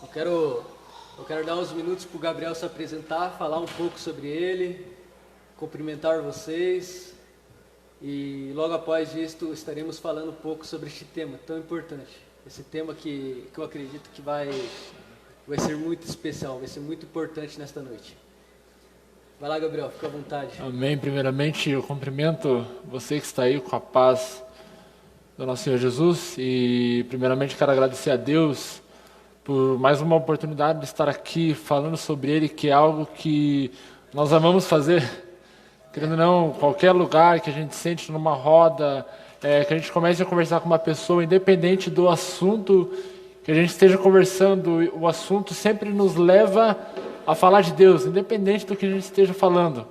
Eu quero dar uns minutos para o Gabriel se apresentar, falar um pouco sobre ele, cumprimentar vocês e logo após isto estaremos falando um pouco sobre este tema tão importante. Esse tema que eu acredito que vai ser muito especial, vai ser muito importante nesta noite. Vai lá, Gabriel, fica à vontade. Amém. Primeiramente, eu cumprimento você que está aí com a paz do nosso Senhor Jesus e primeiramente quero agradecer a Deus por mais uma oportunidade de estar aqui falando sobre Ele, que é algo que nós amamos fazer. Querendo ou não, qualquer lugar que a gente sente numa roda, que a gente comece a conversar com uma pessoa, independente do assunto que a gente esteja conversando, o assunto sempre nos leva a falar de Deus, independente do que a gente esteja falando.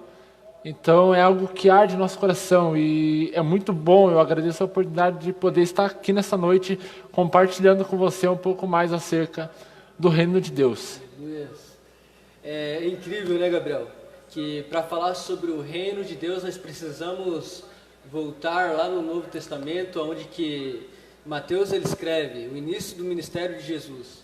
Então é algo que arde no nosso coração e é muito bom, eu agradeço a oportunidade de poder estar aqui nessa noite compartilhando com você um pouco mais acerca do reino de Deus. É incrível, né, Gabriel? Que para falar sobre o reino de Deus nós precisamos voltar lá no Novo Testamento, onde que Mateus ele escreve o início do ministério de Jesus.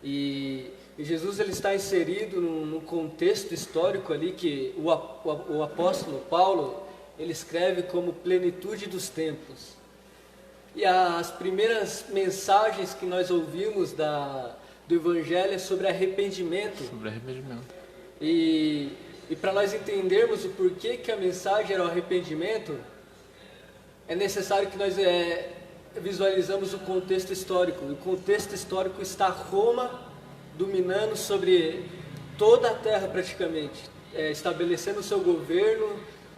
E Jesus ele está inserido num contexto histórico ali que o apóstolo Paulo ele escreve como plenitude dos tempos. E as primeiras mensagens que nós ouvimos do Evangelho é sobre arrependimento. Sobre arrependimento. E para nós entendermos o porquê que a mensagem era o arrependimento, é necessário que nós visualizamos o contexto histórico. O contexto histórico está Roma dominando sobre toda a terra praticamente, estabelecendo o seu governo,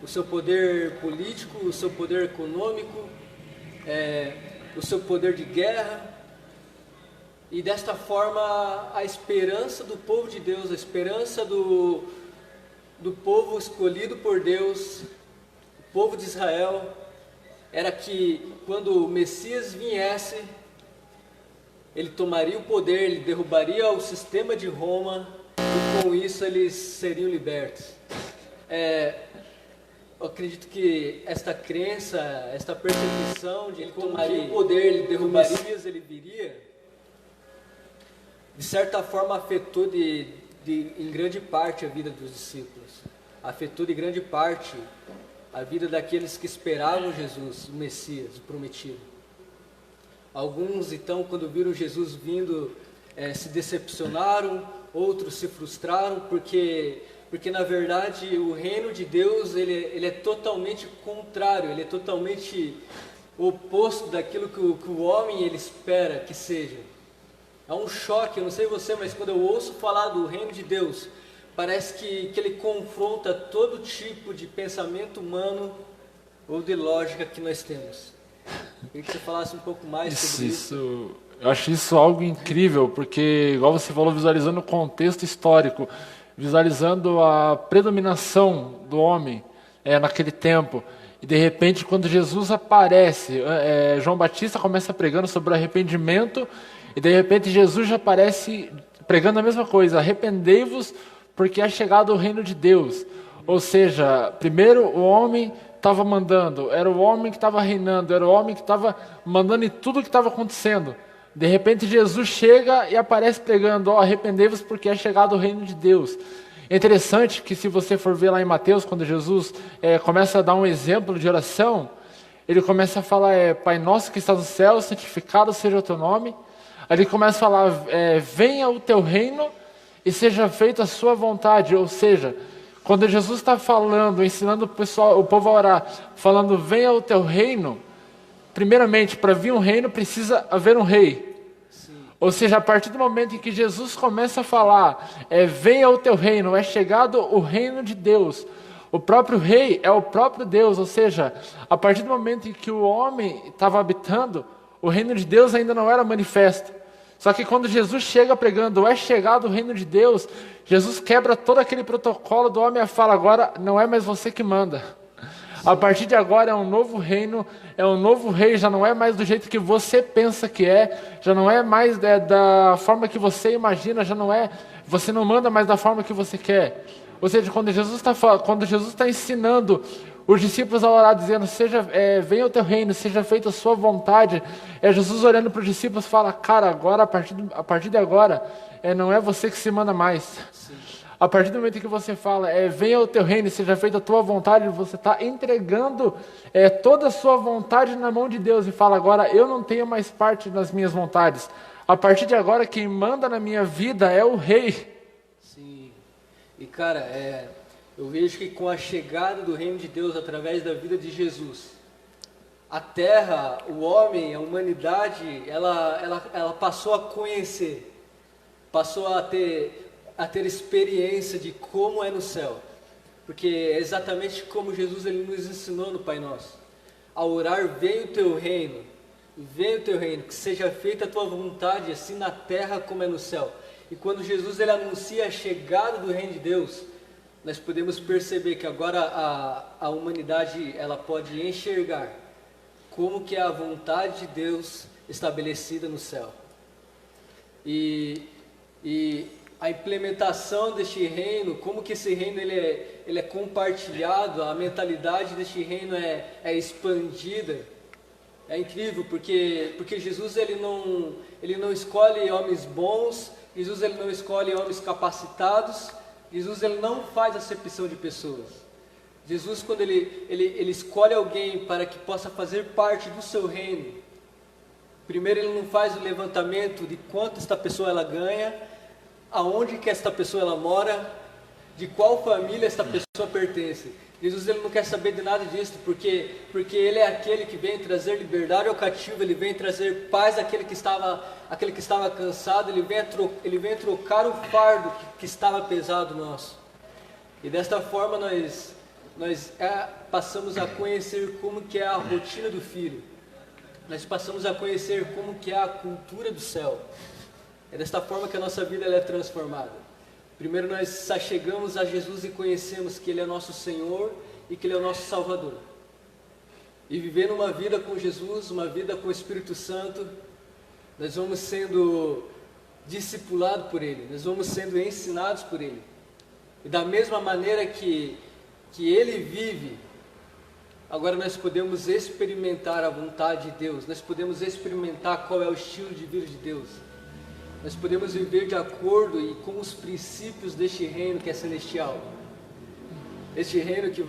o seu poder político, o seu poder econômico, o seu poder de guerra. E desta forma a esperança do povo de Deus, a esperança do povo escolhido por Deus, o povo de Israel, era que quando o Messias viesse, ele tomaria o poder, ele derrubaria o sistema de Roma e com isso eles seriam libertos. Eu acredito que esta crença, esta percepção de ele tomaria o poder, ele derrubaria o Messias, ele viria, de certa forma afetou em grande parte a vida dos discípulos. Afetou de grande parte a vida daqueles que esperavam Jesus, o Messias, o prometido. Alguns, então, quando viram Jesus vindo, se decepcionaram, outros se frustraram, porque na verdade o reino de Deus ele é totalmente contrário, ele é totalmente oposto daquilo que o homem ele espera que seja. É um choque, eu não sei você, mas quando eu ouço falar do reino de Deus, parece que ele confronta todo tipo de pensamento humano ou de lógica que nós temos. Queria que você falasse um pouco mais sobre isso. Eu acho isso algo incrível, porque, igual você falou, visualizando o contexto histórico, visualizando a predominação do homem naquele tempo, e de repente, quando Jesus aparece, João Batista começa pregando sobre arrependimento, e de repente Jesus já aparece pregando a mesma coisa: arrependei-vos, porque é chegado o reino de Deus. Ou seja, primeiro o homem estava mandando, era o homem que estava reinando, era o homem que estava mandando em tudo o que estava acontecendo. De repente Jesus chega e aparece pregando: arrependei-vos porque é chegado o reino de Deus. É interessante que se você for ver lá em Mateus, quando Jesus começa a dar um exemplo de oração, ele começa a falar, Pai nosso que estás no céu, santificado seja o teu nome. Aí ele começa a falar, venha o teu reino e seja feita a sua vontade. Ou seja, quando Jesus está falando, ensinando o povo a orar, falando, venha o teu reino, primeiramente, para vir um reino, precisa haver um rei. Sim. Ou seja, a partir do momento em que Jesus começa a falar, venha o teu reino, é chegado o reino de Deus. O próprio rei é o próprio Deus, ou seja, a partir do momento em que o homem estava habitando, o reino de Deus ainda não era manifesto. Só que quando Jesus chega pregando, é chegado o reino de Deus, Jesus quebra todo aquele protocolo do homem e fala, agora não é mais você que manda. A partir de agora é um novo reino, é um novo rei, já não é mais do jeito que você pensa que já não é mais da forma que você imagina, você não manda mais da forma que você quer. Ou seja, quando Jesus está ensinando Os discípulos ao orar dizendo, venha o teu reino, seja feita a sua vontade. Jesus olhando para os discípulos fala, cara, agora, a partir de agora, não é você que se manda mais. Sim. A partir do momento que você fala, venha o teu reino, seja feita a tua vontade, você está entregando toda a sua vontade na mão de Deus e fala, agora eu não tenho mais parte das minhas vontades. A partir de agora, quem manda na minha vida é o rei. Sim. E cara, eu vejo que com a chegada do reino de Deus através da vida de Jesus, a terra, o homem, a humanidade, ela passou a conhecer, passou a ter experiência de como é no céu. Porque é exatamente como Jesus ele nos ensinou no Pai Nosso. A orar, venha o teu reino, que seja feita a tua vontade, assim na terra como é no céu. E quando Jesus ele anuncia a chegada do reino de Deus, nós podemos perceber que agora a humanidade ela pode enxergar como que é a vontade de Deus estabelecida no céu. E a implementação deste reino, como que esse reino ele é compartilhado, a mentalidade deste reino é expandida. É incrível, porque Jesus ele não escolhe homens bons, Jesus ele não escolhe homens capacitados, Jesus ele não faz acepção de pessoas. Jesus, quando ele escolhe alguém para que possa fazer parte do seu reino, primeiro ele não faz o levantamento de quanto esta pessoa ela ganha, aonde que esta pessoa ela mora, de qual família esta pessoa pertence. Jesus ele não quer saber de nada disso, porque ele é aquele que vem trazer liberdade ao cativo, ele vem trazer paz àquele que estava cansado, ele vem trocar o fardo que estava pesado nosso. E desta forma nós passamos a conhecer como que é a rotina do Filho. Nós passamos a conhecer como que é a cultura do céu. É desta forma que a nossa vida ela é transformada. Primeiro nós chegamos a Jesus e conhecemos que Ele é nosso Senhor e que Ele é o nosso Salvador. E vivendo uma vida com Jesus, uma vida com o Espírito Santo, nós vamos sendo discipulados por Ele, nós vamos sendo ensinados por Ele. E da mesma maneira que Ele vive, agora nós podemos experimentar a vontade de Deus, nós podemos experimentar qual é o estilo de vida de Deus. Nós podemos viver de acordo e com os princípios deste reino que é celestial. Este reino que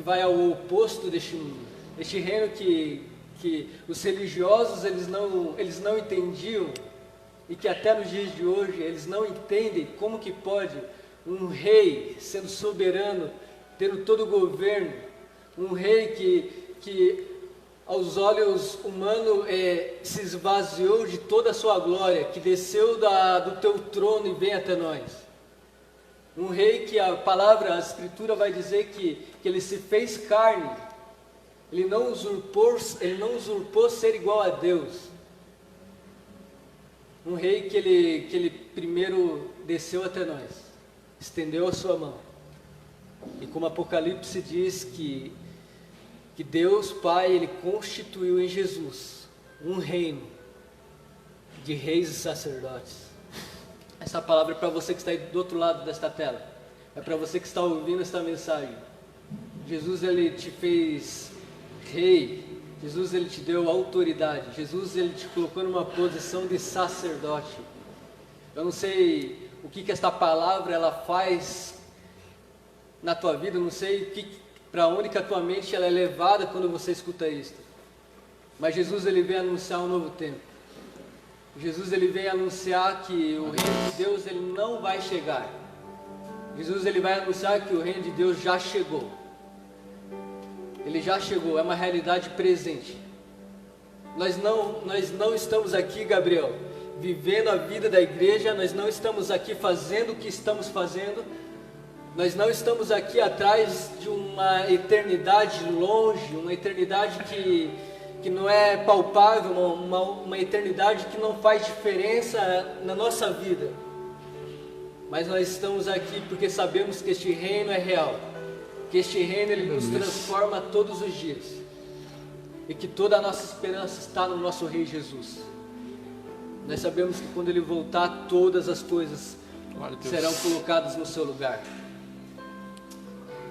vai ao oposto deste mundo. Este reino que os religiosos eles não entendiam e que até nos dias de hoje eles não entendem como que pode um rei sendo soberano, tendo todo o governo, um rei que aos olhos humanos se esvaziou de toda a sua glória, que desceu do teu trono e vem até nós. Um rei que a Escritura vai dizer que ele se fez carne, ele não usurpou ser igual a Deus. Um rei que ele primeiro desceu até nós, estendeu a sua mão. E como Apocalipse diz que Deus Pai, Ele constituiu em Jesus um reino de reis e sacerdotes. Essa palavra é para você que está aí do outro lado desta tela. É para você que está ouvindo esta mensagem. Jesus, Ele te fez rei. Jesus, Ele te deu autoridade. Jesus, Ele te colocou numa posição de sacerdote. Eu não sei o que esta palavra ela faz na tua vida. Eu não sei para onde que a tua mente ela é levada quando você escuta isto. Mas Jesus ele vem anunciar um novo tempo. Jesus ele vem anunciar que o reino de Deus ele não vai chegar. Jesus ele vai anunciar que o reino de Deus já chegou. Ele já chegou, é uma realidade presente. Nós não estamos aqui, Gabriel, vivendo a vida da igreja, nós não estamos aqui fazendo o que estamos fazendo. Nós não estamos aqui atrás de uma eternidade longe, uma eternidade que não é palpável, uma eternidade que não faz diferença na nossa vida. Mas nós estamos aqui porque sabemos que este reino é real, que este reino ele nos transforma todos os dias e que toda a nossa esperança está no nosso Rei Jesus. Nós sabemos que quando Ele voltar, todas as coisas serão colocadas no seu lugar.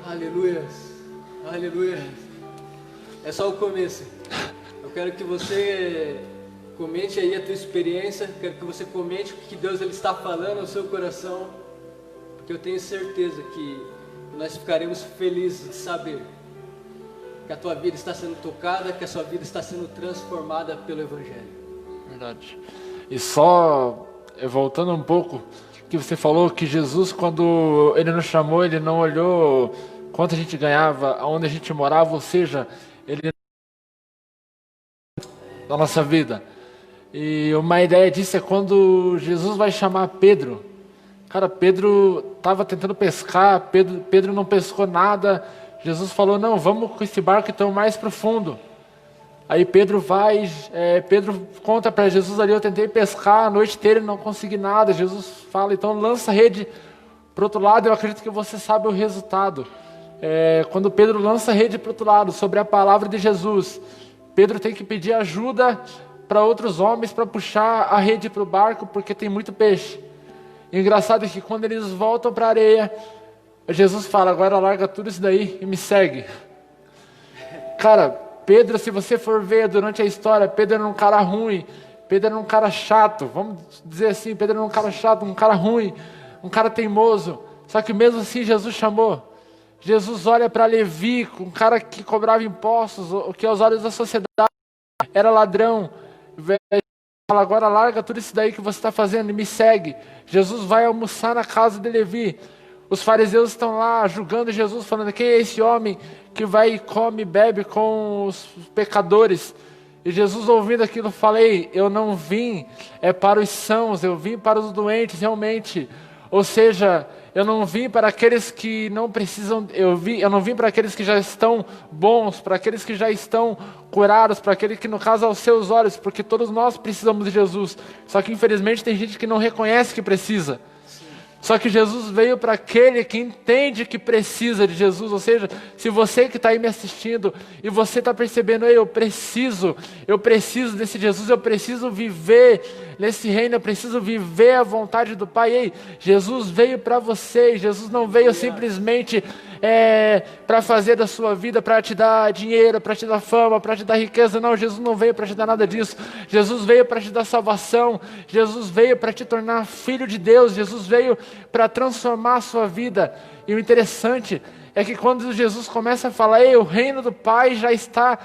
Aleluia. Aleluia. É só o começo. Eu quero que você comente aí a tua experiência. Quero que você comente o que Deus ele está falando ao seu coração. Porque eu tenho certeza que nós ficaremos felizes de saber que a tua vida está sendo tocada, que a sua vida está sendo transformada pelo Evangelho. Verdade. E só voltando um pouco, que você falou que Jesus, quando ele nos chamou, ele não olhou quanto a gente ganhava, aonde a gente morava, ou seja, ele na nossa vida. E uma ideia disso é quando Jesus vai chamar Pedro. Cara, Pedro estava tentando pescar, Pedro não pescou nada. Jesus falou, não, vamos com esse barco então mais profundo. Aí Pedro vai, Pedro conta para Jesus ali, eu tentei pescar a noite inteira e não consegui nada. Jesus fala, então lança a rede para o outro lado, eu acredito que você sabe o resultado. Quando Pedro lança a rede para o outro lado, sobre a palavra de Jesus, Pedro tem que pedir ajuda para outros homens para puxar a rede para o barco, porque tem muito peixe. E o engraçado é que quando eles voltam para a areia, Jesus fala, agora larga tudo isso daí e me segue. Cara, Pedro, se você for ver durante a história, Pedro era um cara ruim, Pedro era um cara chato, vamos dizer assim, Pedro era um cara chato, um cara ruim, um cara teimoso. Só que mesmo assim Jesus chamou. Jesus olha para Levi, um cara que cobrava impostos, o que aos olhos da sociedade era ladrão. Fala, agora larga tudo isso daí que você está fazendo e me segue. Jesus vai almoçar na casa de Levi. Os fariseus estão lá julgando Jesus, falando, quem é esse homem que vai e come e bebe com os pecadores? E Jesus, ouvindo aquilo, falei, eu não vim para os sãos, eu vim para os doentes realmente. Ou seja, eu não vim para aqueles que não precisam, eu não vim para aqueles que já estão bons, para aqueles que já estão curados, para aquele que no caso aos seus olhos, porque todos nós precisamos de Jesus. Só que infelizmente tem gente que não reconhece que precisa. Só que Jesus veio para aquele que entende que precisa de Jesus. Ou seja, se você que está aí me assistindo e você está percebendo, eu preciso desse Jesus, eu preciso viver nesse reino, eu preciso viver a vontade do Pai. Ei, Jesus veio para você, Jesus não veio simplesmente para fazer da sua vida, para te dar dinheiro, para te dar fama, para te dar riqueza. Não, Jesus não veio para te dar nada disso. Jesus veio para te dar salvação, Jesus veio para te tornar filho de Deus, Jesus veio para transformar a sua vida. E o interessante é que quando Jesus começa a falar, ei, o reino do Pai já está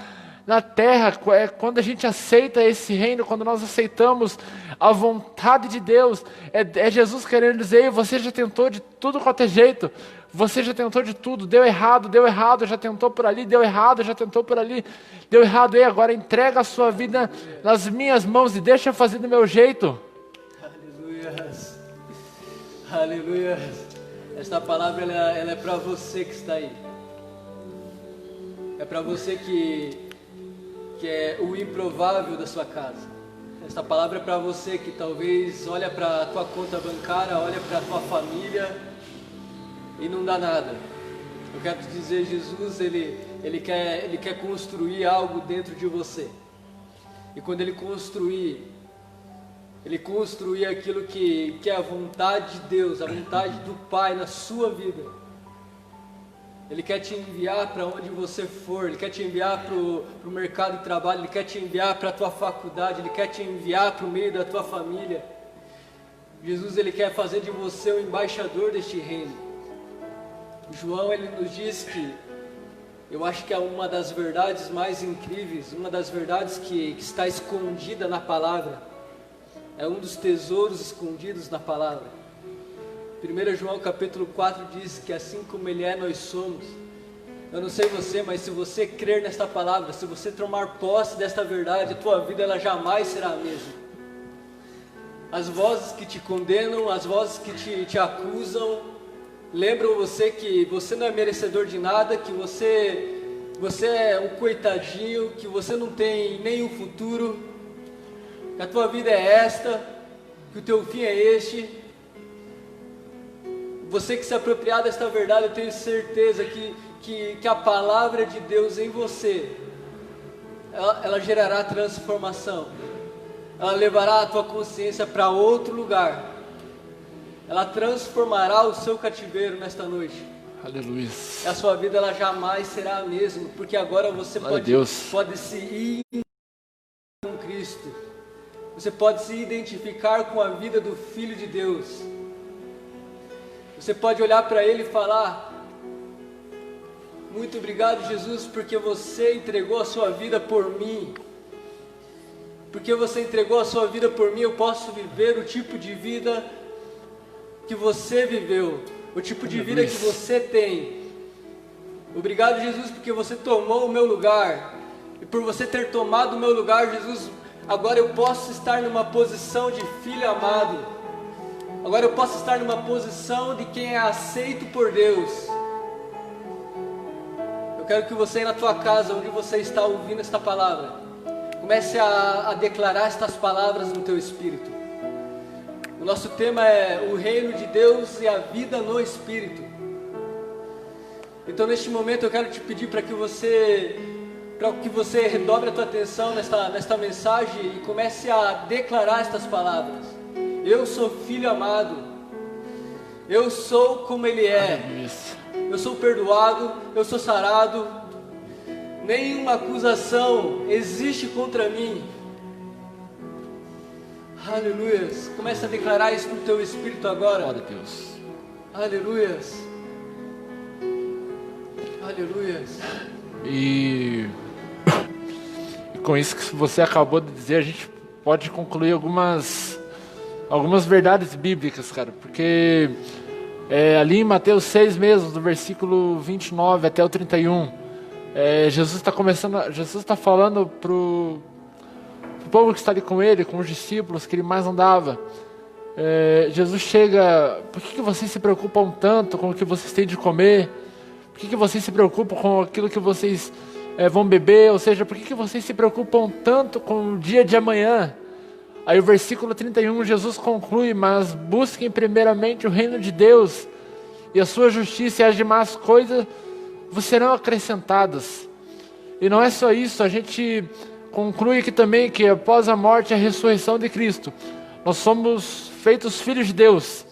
na terra, quando a gente aceita esse reino, quando nós aceitamos a vontade de Deus, é Jesus querendo dizer, ei, você já tentou de tudo quanto é jeito, você já tentou de tudo, deu errado, já tentou por ali, deu errado, já tentou por ali, deu errado, e agora entrega a sua vida nas minhas mãos e deixa eu fazer do meu jeito. Aleluia, aleluia. Esta palavra ela é para você que está aí, é para você que é o improvável da sua casa. Esta palavra é para você que talvez olha para a tua conta bancária, olha para a tua família e não dá nada. Eu quero te dizer, Jesus, ele quer construir algo dentro de você. E quando ele construir aquilo que é a vontade de Deus, a vontade do Pai na sua vida. Ele quer te enviar para onde você for, Ele quer te enviar para o mercado de trabalho, Ele quer te enviar para a tua faculdade, Ele quer te enviar para o meio da tua família. Jesus, Ele quer fazer de você o embaixador deste reino. João, ele nos diz que, eu acho que é uma das verdades mais incríveis, uma das verdades que está escondida na palavra, é um dos tesouros escondidos na palavra. 1 João capítulo 4 diz que assim como Ele é, nós somos. Eu não sei você, mas se você crer nesta palavra, se você tomar posse desta verdade, a tua vida ela jamais será a mesma. As vozes que te condenam, as vozes que te acusam, lembram você que você não é merecedor de nada, que você é um coitadinho, que você não tem nenhum futuro, que a tua vida é esta, que o teu fim é este. Você que se apropriar desta verdade, eu tenho certeza que a palavra de Deus em você, ela gerará transformação. Ela levará a tua consciência para outro lugar. Ela transformará o seu cativeiro nesta noite. Aleluia. A sua vida ela jamais será a mesma, porque agora você pode se ir com Cristo. Você pode se identificar com a vida do Filho de Deus. Você pode olhar para Ele e falar: muito obrigado, Jesus, porque você entregou a sua vida por mim. Porque você entregou a sua vida por mim, eu posso viver o tipo de vida que você viveu, o tipo de vida que você tem. Obrigado, Jesus, porque você tomou o meu lugar. E por você ter tomado o meu lugar, Jesus, agora eu posso estar numa posição de filho amado. Agora eu posso estar numa posição de quem é aceito por Deus. Eu quero que você aí na tua casa, onde você está ouvindo esta palavra, comece a declarar estas palavras no teu espírito. O nosso tema é o reino de Deus e a vida no espírito. Então neste momento eu quero te pedir para que você redobre a tua atenção nesta mensagem e comece a declarar estas palavras. Eu sou filho amado. Eu sou como Ele é. Eu sou perdoado, eu sou sarado. Nenhuma acusação existe contra mim. Aleluia. Começa a declarar isso no teu espírito agora. Glória a Deus. Aleluia. Aleluia. E com isso que você acabou de dizer, a gente pode concluir algumas verdades bíblicas, cara. Porque ali em Mateus 6 mesmo, do versículo 29 até o 31, Jesus está falando pro povo que está ali com ele, com os discípulos que ele mais andava. Jesus chega: por que vocês se preocupam tanto com o que vocês têm de comer? Por que vocês se preocupam com aquilo que vocês vão beber? Ou seja, por que vocês se preocupam tanto com o dia de amanhã? Aí o versículo 31, Jesus conclui: mas busquem primeiramente o reino de Deus e a sua justiça, e as demais coisas vos serão acrescentadas. E não é só isso, a gente conclui aqui também que após a morte e a ressurreição de Cristo, nós somos feitos filhos de Deus.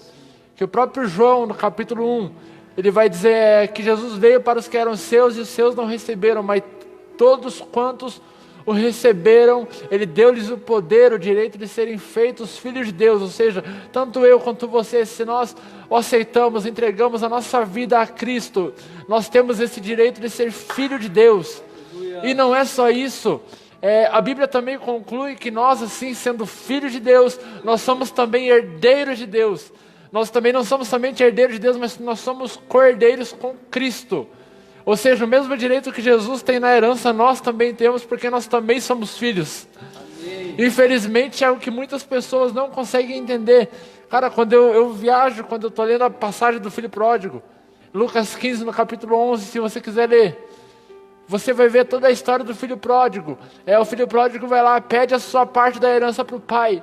Que o próprio João, no capítulo 1, ele vai dizer que Jesus veio para os que eram seus e os seus não receberam, mas todos quantos o receberam, Ele deu-lhes o poder, o direito de serem feitos filhos de Deus. Ou seja, tanto eu quanto você, se nós o aceitamos, entregamos a nossa vida a Cristo, nós temos esse direito de ser filho de Deus. E não é só isso, a Bíblia também conclui que nós, assim, sendo filhos de Deus, nós somos também herdeiros de Deus. Nós também não somos somente herdeiros de Deus, mas nós somos co-herdeiros com Cristo. Ou seja, o mesmo direito que Jesus tem na herança, nós também temos, porque nós também somos filhos. Amém. Infelizmente é o que muitas pessoas não conseguem entender. Cara, quando eu viajo, quando eu estou lendo a passagem do filho pródigo, Lucas 15, no capítulo 11, se você quiser ler, você vai ver toda a história do filho pródigo. O filho pródigo vai lá, pede a sua parte da herança para o pai.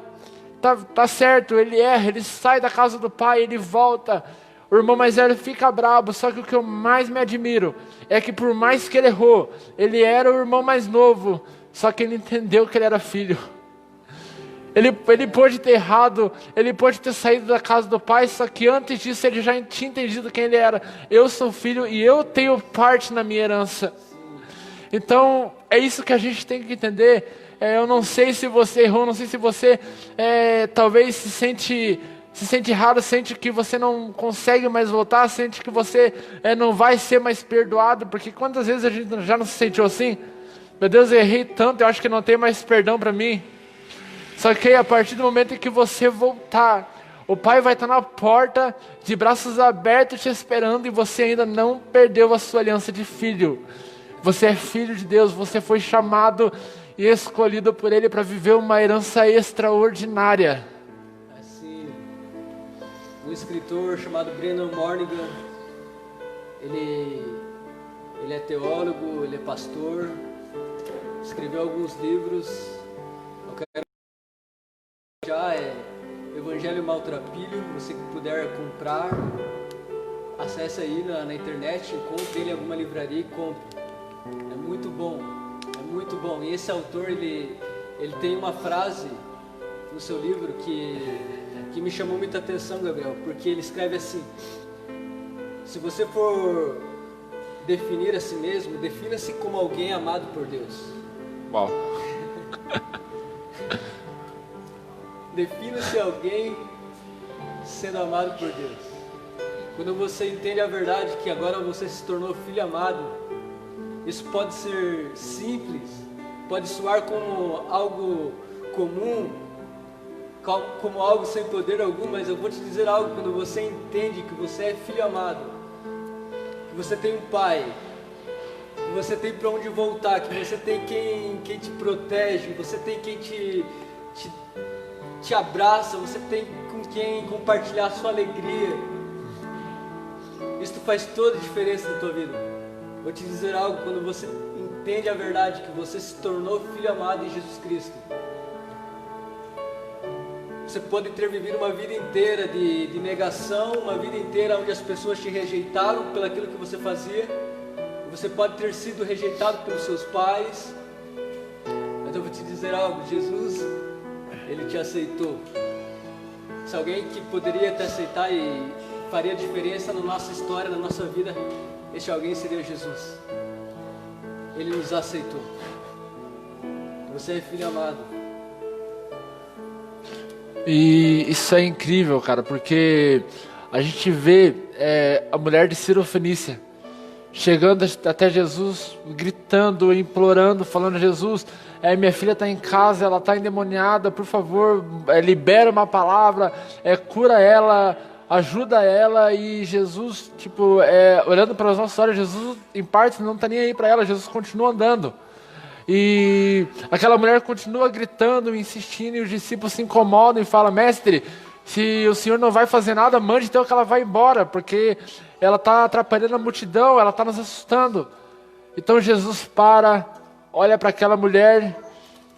Tá certo, ele erra, ele sai da casa do pai, ele volta. O irmão mais velho fica brabo, só que o que eu mais me admiro é que por mais que ele errou, ele era o irmão mais novo, só que ele entendeu que ele era filho. Ele pôde ter errado, ele pôde ter saído da casa do pai, só que antes disso ele já tinha entendido quem ele era. Eu sou filho e eu tenho parte na minha herança. Então, é isso que a gente tem que entender. Eu não sei se você errou, não sei se você talvez se sente errado, sente que você não consegue mais voltar, sente que você não vai ser mais perdoado, porque quantas vezes a gente já não se sentiu assim? Meu Deus, eu errei tanto, eu acho que não tem mais perdão para mim. Só que a partir do momento em que você voltar, o Pai vai estar na porta, de braços abertos te esperando, e você ainda não perdeu a sua aliança de filho. Você é filho de Deus, você foi chamado e escolhido por Ele para viver uma herança extraordinária. Assim, um escritor chamado Brennan Mornigan, ele é teólogo, ele é pastor, escreveu alguns livros. Eu quero já Evangelho Maltrapilho, você que puder comprar, acesse aí na internet, encontre ele em alguma livraria e compre. É muito bom, é muito bom. E esse autor, ele tem uma frase no seu livro que me chamou muita atenção, Gabriel, porque ele escreve assim: Se você for definir a si mesmo, defina-se como alguém amado por Deus. Uau. Defina-se alguém sendo amado por Deus. Quando você entende a verdade que agora você se tornou filho amado, isso pode ser simples, pode soar como algo comum, como algo sem poder algum, mas eu vou te dizer algo: quando você entende que você é filho amado, que você tem um pai, que você tem para onde voltar, que você tem quem te protege, você tem quem te abraça, você tem com quem compartilhar a sua alegria, isso faz toda a diferença na tua vida. Vou te dizer algo: quando você entende a verdade que você se tornou filho amado em Jesus Cristo, você pode ter vivido uma vida inteira de negação, uma vida inteira onde as pessoas te rejeitaram pelo aquilo que você fazia. Você pode ter sido rejeitado pelos seus pais, mas eu vou te dizer algo: Jesus, Ele te aceitou. Se alguém que poderia te aceitar e faria diferença na nossa história, na nossa vida, este alguém seria Jesus. Ele nos aceitou. Você é filho amado. E isso é incrível, cara, porque a gente vê a mulher de Sirofenícia chegando até Jesus, gritando, implorando, falando: Jesus, minha filha está em casa, ela está endemoniada, por favor, libera uma palavra, cura ela, ajuda ela. E Jesus, olhando para as nossas histórias, Jesus em parte não está nem aí para ela, Jesus continua andando. E aquela mulher continua gritando, insistindo, e os discípulos se incomodam e falam: mestre, se o Senhor não vai fazer nada, mande então que ela vá embora, porque ela está atrapalhando a multidão, ela está nos assustando. Então Jesus olha para aquela mulher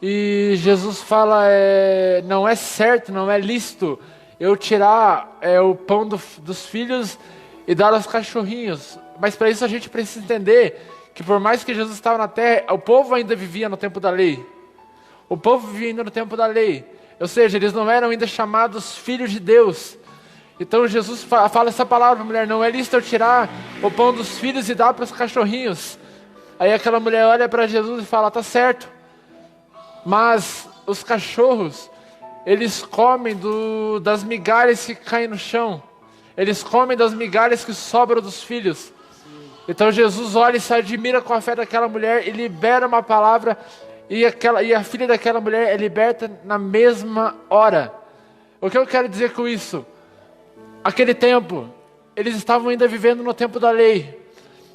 e Jesus fala: não é certo, não é lícito eu tirar o pão dos filhos e dar aos cachorrinhos. Mas para isso a gente precisa entender que por mais que Jesus estava na terra, o povo ainda vivia no tempo da lei. O povo vivia ainda no tempo da lei. Ou seja, eles não eram ainda chamados filhos de Deus. Então Jesus fala essa palavra para a mulher: não é lícito eu tirar o pão dos filhos e dar para os cachorrinhos. Aí aquela mulher olha para Jesus e fala: tá certo. Mas os cachorros, eles comem das migalhas que caem no chão. Eles comem das migalhas que sobram dos filhos. Então Jesus olha e se admira com a fé daquela mulher e libera uma palavra, e a filha daquela mulher é liberta na mesma hora. O que eu quero dizer com isso? Aquele tempo, eles estavam ainda vivendo no tempo da lei.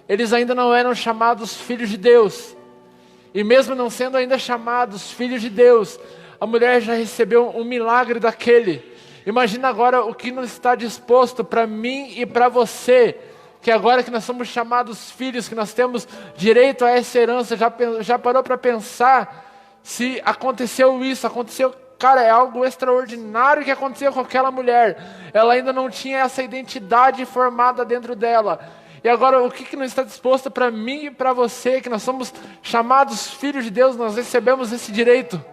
Eles ainda não eram chamados filhos de Deus. E mesmo não sendo ainda chamados filhos de Deus, a mulher já recebeu um milagre daquele. Imagina agora o que não está disposto para mim e para você, que agora que nós somos chamados filhos, que nós temos direito a essa herança. Já parou para pensar se aconteceu isso? Aconteceu, cara, é algo extraordinário que aconteceu com aquela mulher. Ela ainda não tinha essa identidade formada dentro dela. E agora o que não está disposto para mim e para você, que nós somos chamados filhos de Deus, nós recebemos esse direito.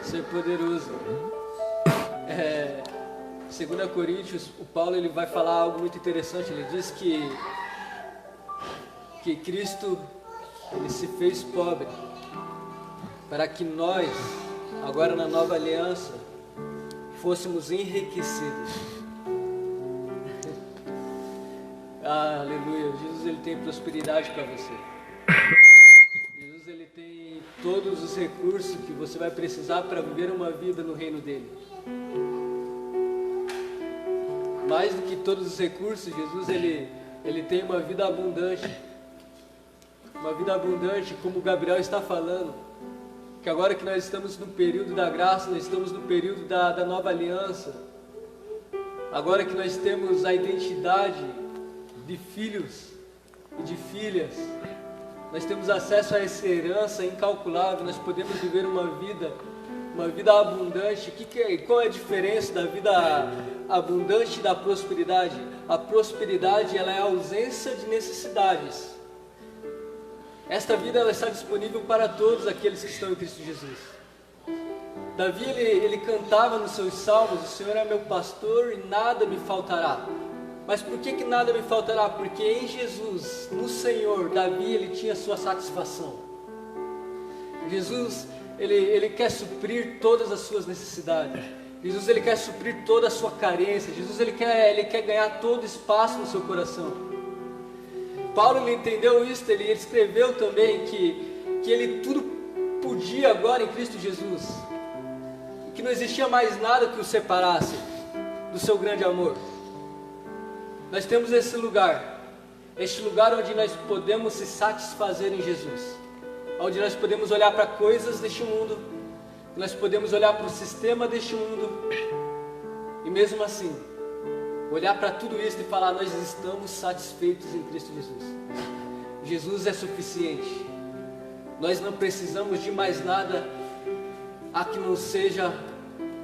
Isso é poderoso. 2 Coríntios, o Paulo ele vai falar algo muito interessante. Ele diz que Cristo ele se fez pobre para que nós, agora na nova aliança, fôssemos enriquecidos. Aleluia. Jesus ele tem prosperidade para você. Jesus ele tem todos os recursos que você vai precisar para viver uma vida no reino dele. Mais do que todos os recursos, Jesus ele tem uma vida abundante. Uma vida abundante, como o Gabriel está falando. Que agora que nós estamos no período da graça, nós estamos no período da nova aliança. Agora que nós temos a identidade de filhos e de filhas, nós temos acesso a essa herança incalculável. Nós podemos viver uma vida abundante. Qual é a diferença da vida abundante e da prosperidade? A prosperidade ela é a ausência de necessidades. Esta vida ela está disponível para todos aqueles que estão em Cristo Jesus. Davi ele cantava nos seus salmos: o Senhor é meu pastor e nada me faltará. Mas por que nada me faltará? Porque em Jesus, no Senhor, Davi, ele tinha sua satisfação. Jesus, ele quer suprir todas as suas necessidades. Jesus, ele quer suprir toda a sua carência. Jesus, ele quer ganhar todo espaço no seu coração. Paulo, ele entendeu isso, ele escreveu também que ele tudo podia agora em Cristo Jesus. Que não existia mais nada que o separasse do seu grande amor. Nós temos esse lugar onde nós podemos se satisfazer em Jesus, onde nós podemos olhar para coisas deste mundo, nós podemos olhar para o sistema deste mundo, e mesmo assim, olhar para tudo isso e falar, nós estamos satisfeitos em Cristo Jesus. Jesus é suficiente, nós não precisamos de mais nada a que não seja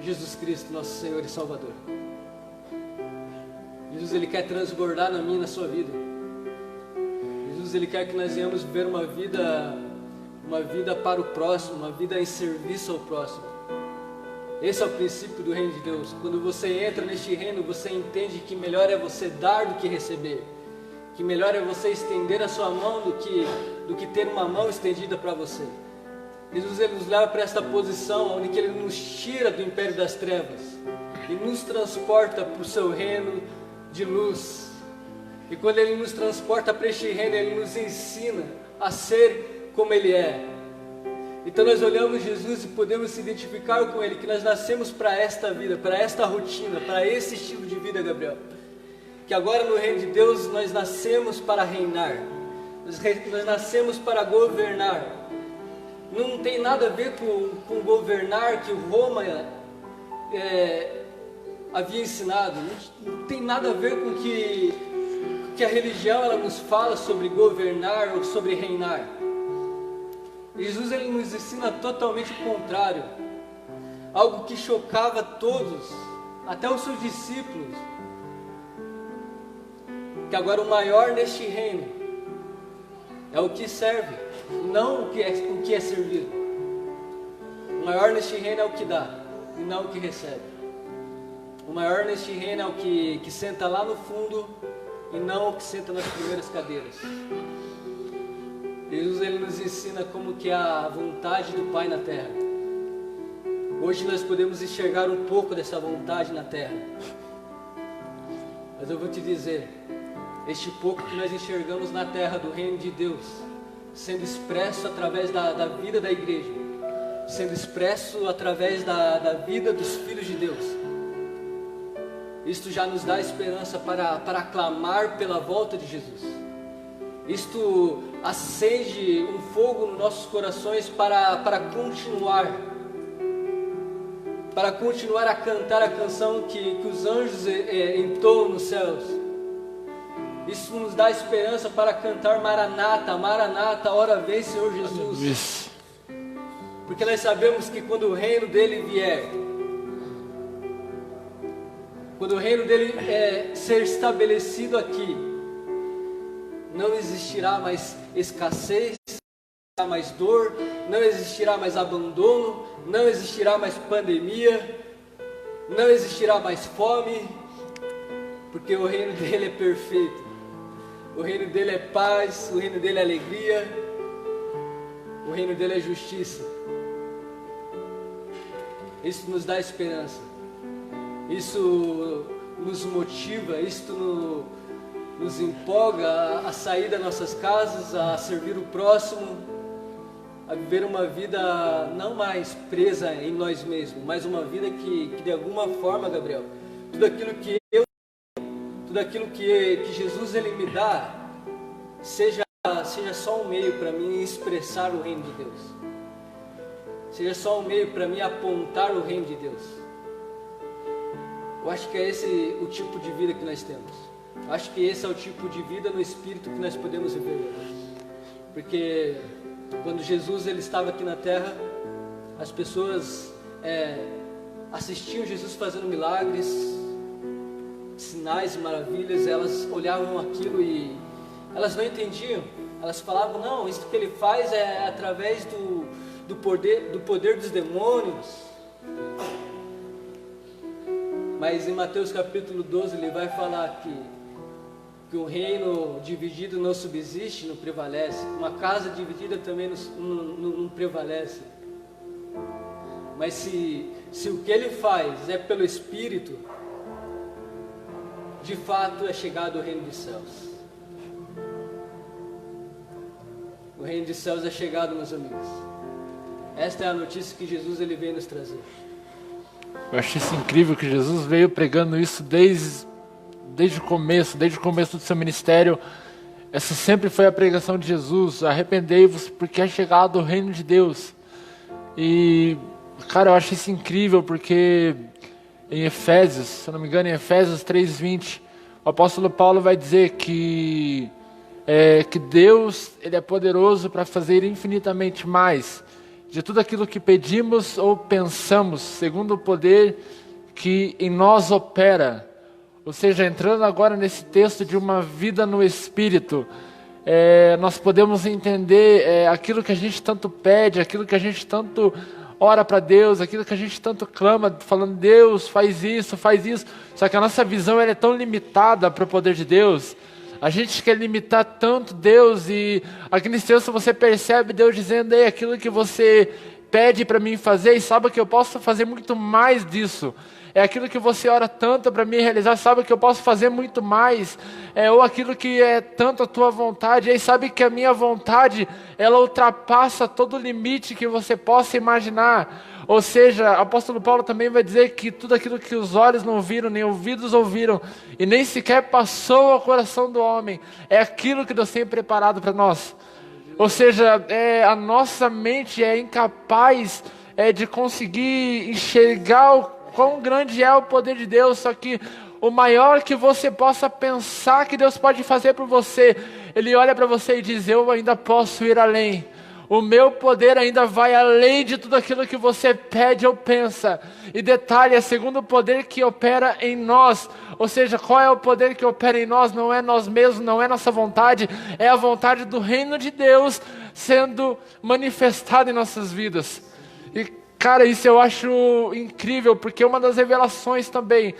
Jesus Cristo, nosso Senhor e Salvador. Jesus, ele quer transbordar na minha e na sua vida. Jesus, ele quer que nós venhamos viver uma vida para o próximo, uma vida em serviço ao próximo. Esse é o princípio do reino de Deus. Quando você entra neste reino, você entende que melhor é você dar do que receber, que melhor é você estender a sua mão do que ter uma mão estendida para você. Jesus, ele nos leva para esta posição onde ele nos tira do império das trevas e nos transporta para o seu reino de luz. E quando ele nos transporta para este reino, ele nos ensina a ser como ele é. Então nós olhamos Jesus e podemos se identificar com ele, que nós nascemos para esta vida, para esta rotina, para esse estilo de vida, Gabriel. Que agora no reino de Deus nós nascemos para reinar, nós nascemos para governar. Não tem nada a ver com governar que Roma havia ensinado. Não tem nada a ver com que a religião ela nos fala sobre governar ou sobre reinar. Jesus, ele nos ensina totalmente o contrário. Algo que chocava todos, até os seus discípulos. Que agora o maior neste reino é o que serve, não o que é servido. O maior neste reino é o que dá, e não o que recebe. O maior neste reino é o que senta lá no fundo, e não o que senta nas primeiras cadeiras. Jesus, ele nos ensina como que é a vontade do Pai na terra. Hoje nós podemos enxergar um pouco dessa vontade na terra. Mas eu vou te dizer, este pouco que nós enxergamos na terra do reino de Deus, sendo expresso através da vida da igreja, sendo expresso através da vida dos filhos de Deus, isto já nos dá esperança para clamar pela volta de Jesus. Isto acende um fogo nos nossos corações para continuar a cantar a canção que os anjos entoam nos céus. Isso nos dá esperança para cantar Maranata, Maranata, ora vem Senhor Jesus. Porque nós sabemos que quando o reino dele vier, quando o reino dele ser estabelecido aqui, não existirá mais escassez, não existirá mais dor, não existirá mais abandono, não existirá mais pandemia, não existirá mais fome, porque o reino dele é perfeito. O reino dele é paz, o reino dele é alegria, o reino dele é justiça. Isso nos dá esperança, isso nos motiva, isso nos empolga a sair das nossas casas, a servir o próximo, a viver uma vida não mais presa em nós mesmos, mas uma vida que de alguma forma, Gabriel, tudo aquilo que Jesus ele me dá, seja só um meio para mim expressar o reino de Deus, seja só um meio para mim apontar o reino de Deus. Eu acho que é esse o tipo de vida que nós temos. Eu acho que esse é o tipo de vida no Espírito que nós podemos viver. Porque quando Jesus ele estava aqui na terra, as pessoas assistiam Jesus fazendo milagres, sinais e maravilhas, elas olhavam aquilo e elas não entendiam. Elas falavam, não, isso que ele faz é através do poder dos demônios. Mas em Mateus capítulo 12 ele vai falar que que um reino dividido não subsiste, não prevalece. Uma casa dividida também não prevalece. Mas se o que ele faz é pelo Espírito, de fato é chegado o reino dos céus. O reino dos céus é chegado, meus amigos. Esta é a notícia que Jesus ele veio nos trazer. Eu achei isso incrível que Jesus veio pregando isso desde o começo do seu ministério. Essa sempre foi a pregação de Jesus: arrependei-vos porque é chegado o reino de Deus. E, cara, eu achei isso incrível porque em Efésios, se eu não me engano, em Efésios 3:20, o apóstolo Paulo vai dizer que Deus ele é poderoso para fazer infinitamente mais de tudo aquilo que pedimos ou pensamos, segundo o poder que em nós opera. Ou seja, entrando agora nesse texto de uma vida no Espírito, nós podemos entender aquilo que a gente tanto pede, aquilo que a gente tanto ora para Deus, aquilo que a gente tanto clama, falando: Deus, faz isso, faz isso. Só que a nossa visão ela é tão limitada para o poder de Deus. A gente quer limitar tanto Deus, e aqui nesse texto você percebe Deus dizendo: ei, aquilo que você pede para mim fazer, e sabe que eu posso fazer muito mais disso. É aquilo que você ora tanto para mim realizar, sabe que eu posso fazer muito mais. Ou aquilo que é tanto a tua vontade, aí sabe que a minha vontade, ela ultrapassa todo o limite que você possa imaginar. Ou seja, o apóstolo Paulo também vai dizer que tudo aquilo que os olhos não viram, nem ouvidos ouviram, e nem sequer passou ao coração do homem, é aquilo que Deus tem preparado para nós. Ou seja, a nossa mente é incapaz de conseguir enxergar o quão grande é o poder de Deus. Só que o maior que você possa pensar que Deus pode fazer por você, Ele olha para você e diz: eu ainda posso ir além. O meu poder ainda vai além de tudo aquilo que você pede ou pensa. E detalhe, é segundo o poder que opera em nós. Ou seja, qual é o poder que opera em nós? Não é nós mesmos, não é nossa vontade, é a vontade do reino de Deus sendo manifestada em nossas vidas. E, cara, isso eu acho incrível, porque uma das revelações também,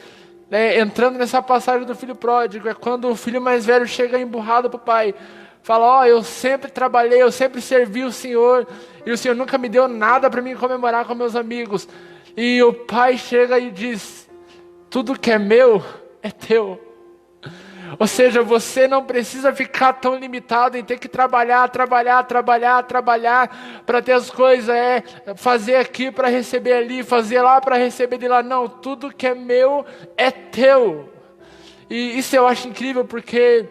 entrando nessa passagem do filho pródigo, é quando o filho mais velho chega emburrado para o pai. Fala: eu sempre trabalhei, eu sempre servi o Senhor, e o Senhor nunca me deu nada para mim comemorar com meus amigos. E o pai chega e diz: tudo que é meu é teu. Ou seja, você não precisa ficar tão limitado em ter que trabalhar para ter as coisas, fazer aqui para receber ali, fazer lá para receber de lá. Não, tudo que é meu é teu. E isso eu acho incrível, porque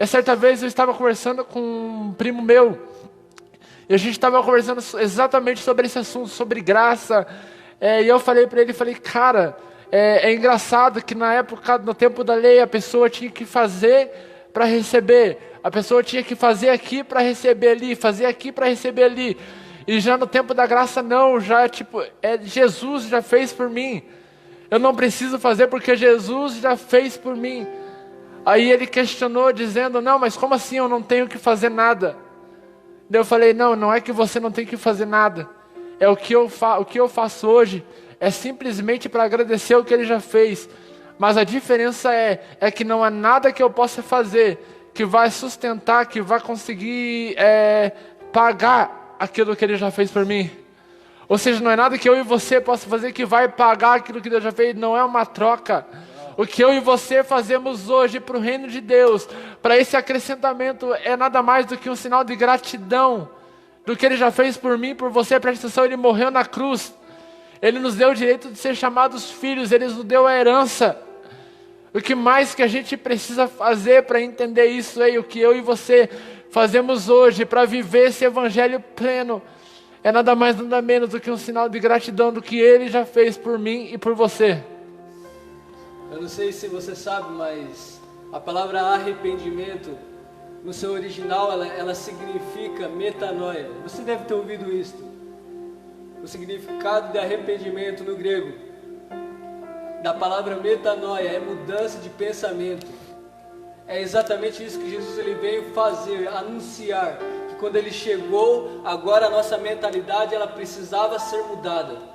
certa vez eu estava conversando com um primo meu, e a gente estava conversando exatamente sobre esse assunto, sobre graça, e eu falei para ele, cara, é engraçado que na época, no tempo da lei, a pessoa tinha que fazer para receber, a pessoa tinha que fazer aqui para receber ali, fazer aqui para receber ali, e já no tempo da graça não, já Jesus já fez por mim, eu não preciso fazer porque Jesus já fez por mim. Aí ele questionou dizendo: não, mas como assim eu não tenho que fazer nada? Daí eu falei: não é que você não tem que fazer nada, é o que eu faço hoje, é simplesmente para agradecer o que ele já fez, mas a diferença é que não há nada que eu possa fazer que vai sustentar, que vai conseguir pagar aquilo que ele já fez por mim. Ou seja, não é nada que eu e você possa fazer que vai pagar aquilo que Deus já fez, não é uma troca. O que eu e você fazemos hoje para o reino de Deus, para esse acrescentamento, é nada mais do que um sinal de gratidão do que Ele já fez por mim, por você. Presta atenção, Ele morreu na cruz, Ele nos deu o direito de ser chamados filhos, Ele nos deu a herança. O que mais que a gente precisa fazer para entender isso aí? O que eu e você fazemos hoje para viver esse evangelho pleno, é nada mais nada menos do que um sinal de gratidão do que Ele já fez por mim e por você. Eu não sei se você sabe, mas a palavra arrependimento, no seu original, ela significa metanoia. Você deve ter ouvido isso. O significado de arrependimento no grego, da palavra metanoia, é mudança de pensamento. É exatamente isso que Jesus ele veio fazer, anunciar, que quando Ele chegou, agora a nossa mentalidade ela precisava ser mudada.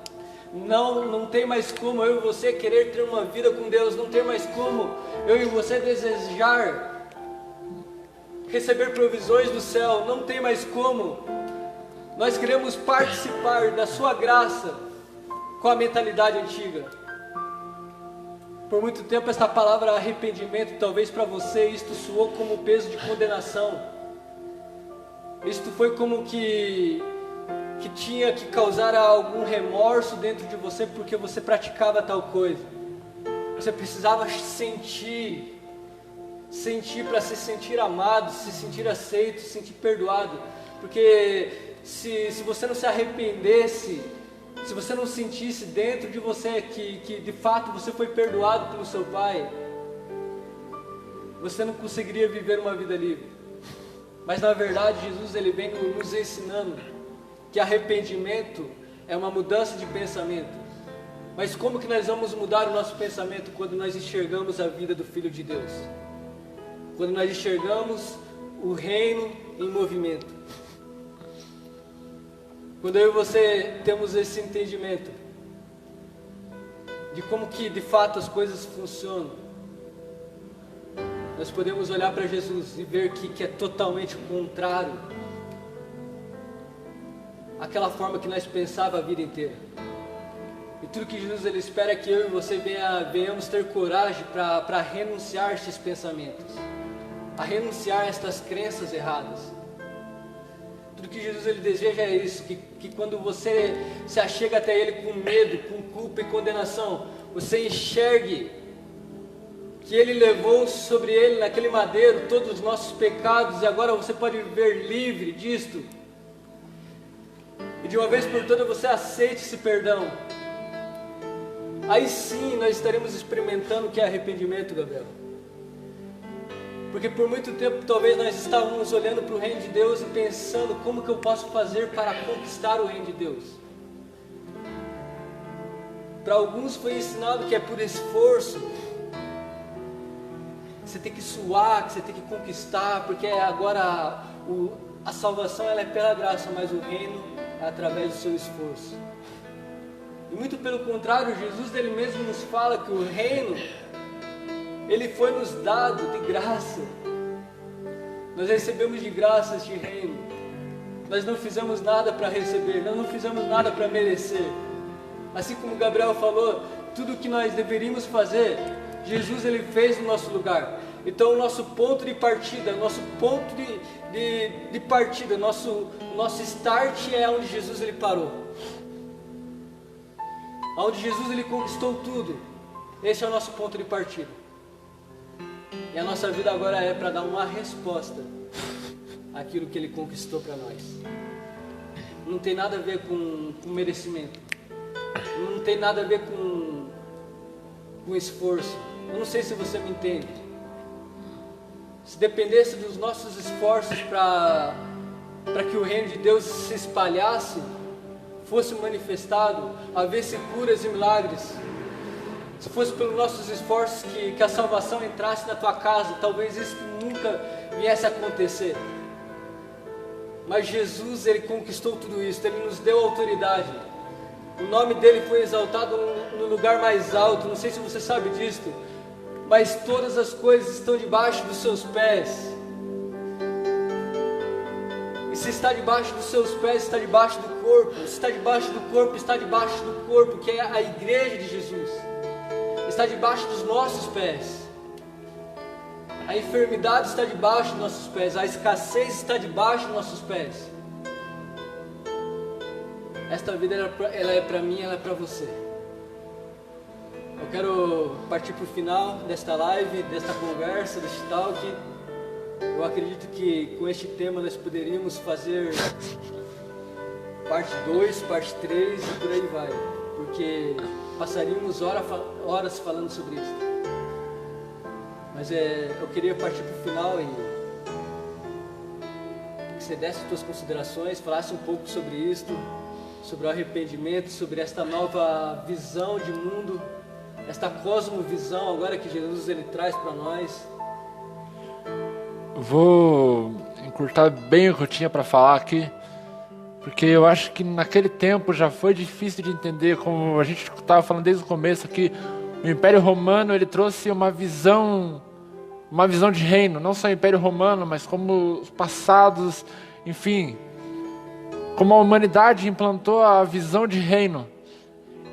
Não tem mais como eu e você querer ter uma vida com Deus, não tem mais como eu e você desejar receber provisões do céu, não tem mais como. Nós queremos participar da sua graça com a mentalidade antiga. Por muito tempo esta palavra arrependimento, talvez para você isto soou como peso de condenação. Isto foi como que tinha que causar algum remorso dentro de você porque você praticava tal coisa. Você precisava sentir para se sentir amado, se sentir aceito, se sentir perdoado. Porque se você não se arrependesse, se você não sentisse dentro de você que de fato você foi perdoado pelo seu Pai, você não conseguiria viver uma vida livre. Mas na verdade Jesus ele vem nos ensinando que arrependimento é uma mudança de pensamento. Mas como que nós vamos mudar o nosso pensamento quando nós enxergamos a vida do Filho de Deus? Quando nós enxergamos o reino em movimento. Quando eu e você temos esse entendimento de como que de fato as coisas funcionam, nós podemos olhar para Jesus e ver que é totalmente contrário àquela forma que nós pensávamos a vida inteira. E tudo que Jesus ele espera é que eu e você venhamos ter coragem para renunciar a esses pensamentos, a renunciar a estas crenças erradas. Tudo que Jesus ele deseja é isso, que quando você se achega até Ele com medo, com culpa e condenação, você enxergue que Ele levou sobre Ele naquele madeiro todos os nossos pecados e agora você pode viver livre disto. E de uma vez por todas você aceite esse perdão. Aí sim nós estaremos experimentando o que é arrependimento, Gabriel. Porque por muito tempo talvez nós estávamos olhando para o reino de Deus e pensando como que eu posso fazer para conquistar o reino de Deus. Para alguns foi ensinado que é por esforço, que você tem que suar, que você tem que conquistar, porque agora a salvação ela é pela graça, mas o reino é através do seu esforço. E muito pelo contrário, Jesus ele mesmo nos fala que o reino ele foi nos dado de graça. Nós recebemos de graça este reino. Nós não fizemos nada para receber, nós não fizemos nada para merecer. Assim como Gabriel falou, tudo o que nós deveríamos fazer, Jesus ele fez no nosso lugar. Então o nosso ponto de partida, nosso start é onde Jesus ele parou. Onde Jesus ele conquistou tudo. Esse é o nosso ponto de partida. E a nossa vida agora é para dar uma resposta àquilo que Ele conquistou para nós. Não tem nada a ver com merecimento. Não tem nada a ver com esforço. Eu não sei se você me entende. Se dependesse dos nossos esforços para que o reino de Deus se espalhasse, fosse manifestado, havesse curas e milagres, se fosse pelos nossos esforços que a salvação entrasse na tua casa, talvez isso nunca viesse a acontecer. Mas Jesus, Ele conquistou tudo isso, Ele nos deu autoridade. O nome dEle foi exaltado no lugar mais alto, não sei se você sabe disso, mas todas as coisas estão debaixo dos seus pés. E se está debaixo dos seus pés, está debaixo do corpo. Se está debaixo do corpo, está debaixo do corpo, que é a igreja de Jesus. Está debaixo dos nossos pés. A enfermidade está debaixo dos nossos pés. A escassez está debaixo dos nossos pés. Esta vida ela é para mim, ela é para você. Eu quero partir para o final desta live, desta conversa, deste talk. Eu acredito que com este tema nós poderíamos fazer parte 2, parte 3 e por aí vai. Porque passaríamos horas falando sobre isso. Mas eu queria partir para o final e que você desse suas considerações, falasse um pouco sobre isto, sobre o arrependimento, sobre esta nova visão de mundo, esta cosmovisão agora que Jesus ele traz para nós. Vou encurtar bem o que eu tinha para falar aqui, porque eu acho que naquele tempo já foi difícil de entender, como a gente estava falando desde o começo aqui, o Império Romano ele trouxe uma visão uma visão de reino, não só o Império Romano, mas como os passados, enfim, como a humanidade implantou a visão de reino.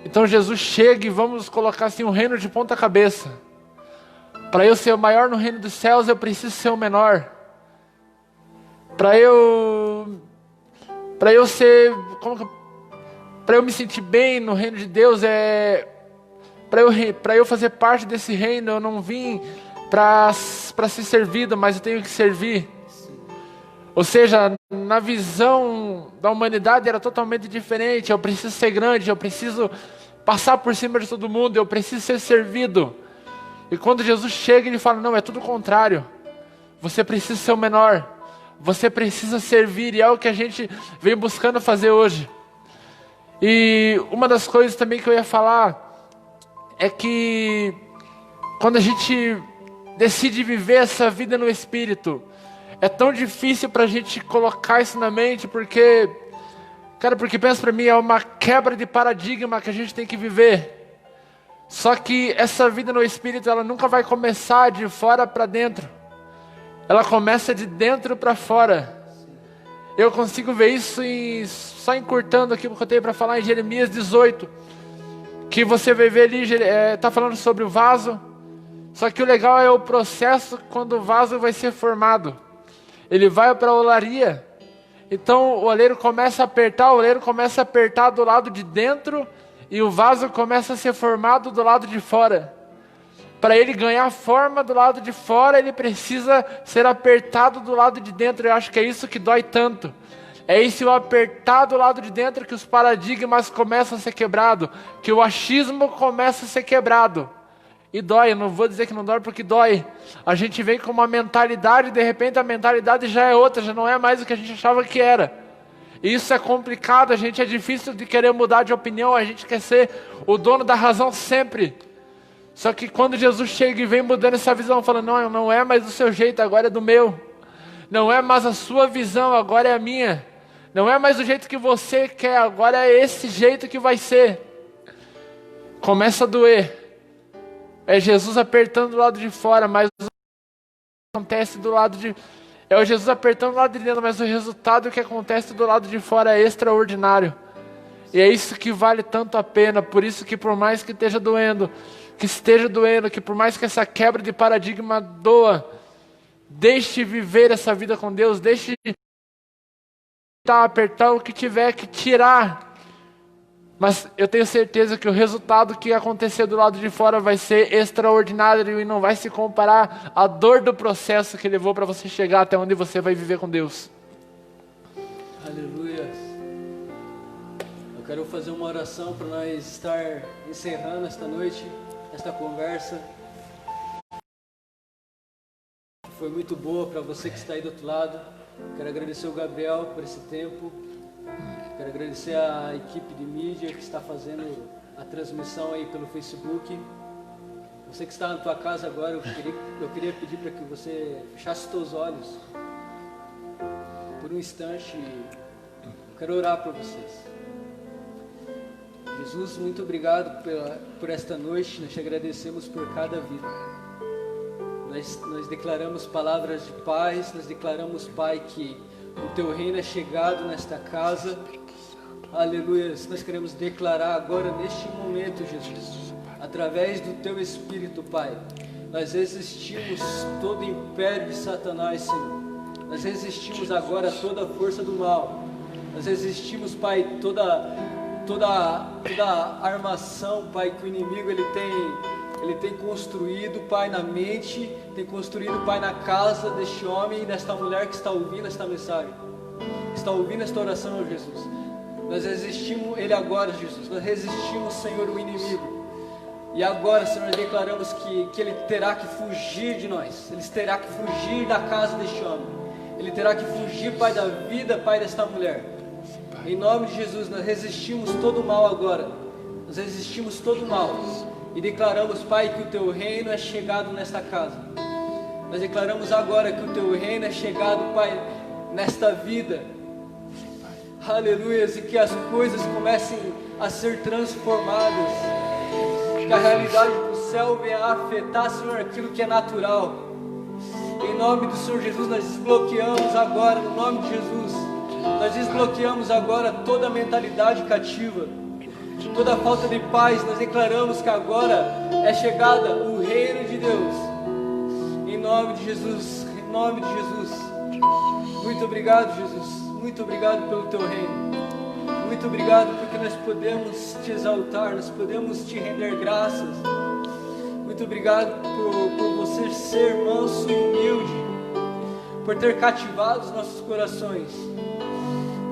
Então Jesus chega e vamos colocar assim um reino de ponta cabeça. Para eu ser o maior no reino dos céus, eu preciso ser o menor. Para eu ser, para eu me sentir bem no reino de Deus, para eu fazer parte desse reino, eu não vim para ser servido, mas eu tenho que servir. Ou seja, na visão da humanidade era totalmente diferente. Eu preciso ser grande, eu preciso passar por cima de todo mundo, eu preciso ser servido. E quando Jesus chega, ele fala, não, é tudo o contrário. Você precisa ser o menor. Você precisa servir, e é o que a gente vem buscando fazer hoje. E uma das coisas também que eu ia falar é que quando a gente decide viver essa vida no Espírito, é tão difícil pra gente colocar isso na mente, porque pensa pra mim, é uma quebra de paradigma que a gente tem que viver. Só que essa vida no Espírito, ela nunca vai começar de fora para dentro. Ela começa de dentro para fora. Eu consigo ver isso só encurtando aqui o que eu tenho para falar em Jeremias 18. Que você vai ver ali, está falando sobre o vaso. Só que o legal é o processo quando o vaso vai ser formado. Ele vai para a olaria. Então o oleiro começa a apertar do lado de dentro. E o vaso começa a ser formado do lado de fora. Para ele ganhar forma do lado de fora, ele precisa ser apertado do lado de dentro. Eu acho que é isso que dói tanto. É esse o apertar do lado de dentro que os paradigmas começam a ser quebrados. Que o achismo começa a ser quebrado. E dói, eu não vou dizer que não dói porque dói. A gente vem com uma mentalidade e de repente a mentalidade já é outra, já não é mais o que a gente achava que era. Isso é complicado, a gente é difícil de querer mudar de opinião, a gente quer ser o dono da razão sempre. Só que quando Jesus chega e vem mudando essa visão, falando, não é mais do seu jeito, agora é do meu. Não é mais a sua visão, agora é a minha. Não é mais do jeito que você quer, agora é esse jeito que vai ser. Começa a doer. É Jesus apertando do lado de fora, mas o que acontece do lado de... É o Jesus apertando do lado de dentro, mas o resultado que acontece do lado de fora é extraordinário. E é isso que vale tanto a pena. Por isso que por mais que esteja doendo, que por mais que essa quebra de paradigma doa, deixe viver essa vida com Deus, deixe apertar o que tiver que tirar. Mas eu tenho certeza que o resultado que acontecer do lado de fora vai ser extraordinário e não vai se comparar à dor do processo que levou para você chegar até onde você vai viver com Deus. Aleluia. Eu quero fazer uma oração para nós estar encerrando esta noite, esta conversa. Foi muito boa para você que está aí do outro lado. Quero agradecer o Gabriel por esse tempo. Quero agradecer a equipe de mídia que está fazendo a transmissão aí pelo Facebook. Você que está na tua casa agora, eu queria pedir para que você fechasse os teus olhos por um instante. Eu quero orar por vocês. Jesus, muito obrigado por esta noite. Nós te agradecemos por cada vida. Nós declaramos palavras de paz. Nós declaramos, Pai, que o teu reino é chegado nesta casa. Aleluia. Nós queremos declarar agora, neste momento, Jesus, através do teu Espírito, Pai, nós resistimos todo o império de Satanás, Senhor. Nós resistimos agora toda a força do mal. Nós resistimos, Pai, toda a armação, Pai, que o inimigo ele tem construído, Pai, na mente, tem construído, Pai, na casa deste homem e desta mulher que está ouvindo esta mensagem, está ouvindo esta oração, Jesus. Nós resistimos ele agora, Jesus. Nós resistimos, Senhor, o inimigo. E agora, Senhor, nós declaramos que ele terá que fugir de nós. Ele terá que fugir da casa deste homem. Ele terá que fugir, Pai, da vida, Pai, desta mulher. Em nome de Jesus, nós resistimos todo o mal agora. Nós resistimos todo o mal. E declaramos, Pai, que o teu reino é chegado nesta casa. Nós declaramos agora que o teu reino é chegado, Pai, nesta vida. Aleluia, e que as coisas comecem a ser transformadas, que a realidade do céu venha a afetar, Senhor, aquilo que é natural, Em nome do Senhor Jesus, nós desbloqueamos agora, no nome de Jesus, nós desbloqueamos agora toda a mentalidade cativa, toda a falta de paz. Nós declaramos que agora é chegada o reino de Deus. Em nome de Jesus, em nome de Jesus. Muito obrigado, Jesus. Muito obrigado pelo teu reino. Muito obrigado porque nós podemos te exaltar, nós podemos te render graças. Muito obrigado por você ser manso e humilde, por ter cativado os nossos corações.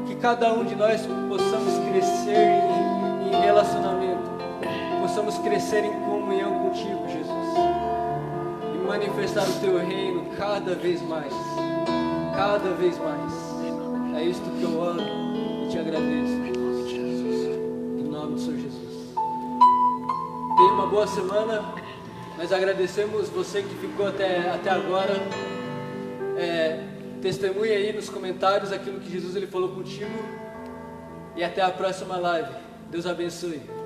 Que cada um de nós possamos crescer em relacionamento, possamos crescer em comunhão contigo, Jesus, e manifestar o teu reino cada vez mais, cada vez mais. É isto que eu oro e te agradeço, em nome do Senhor Jesus. Tenha uma boa semana. Nós agradecemos você que ficou até agora. Testemunhe aí nos comentários aquilo que Jesus ele falou contigo. E até a próxima live. Deus abençoe.